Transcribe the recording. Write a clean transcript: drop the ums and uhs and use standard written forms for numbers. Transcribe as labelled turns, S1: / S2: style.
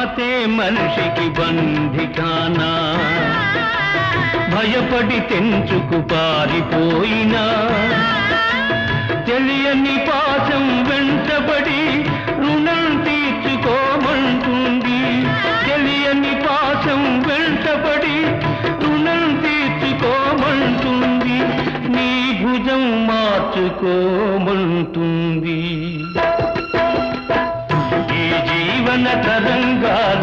S1: మమతే మనిషికి బంధికానా భయపడి తెంచుకు పారిపోయినా తెలియని పాశం వెంటబడి రుణం తీర్చుకోమంటుంది తెలియని పాశం వెంటబడి రుణం తీర్చుకోమంటుంది నీ భుజం మార్చుకోమంటుంది ఈ జీవన తరంగాల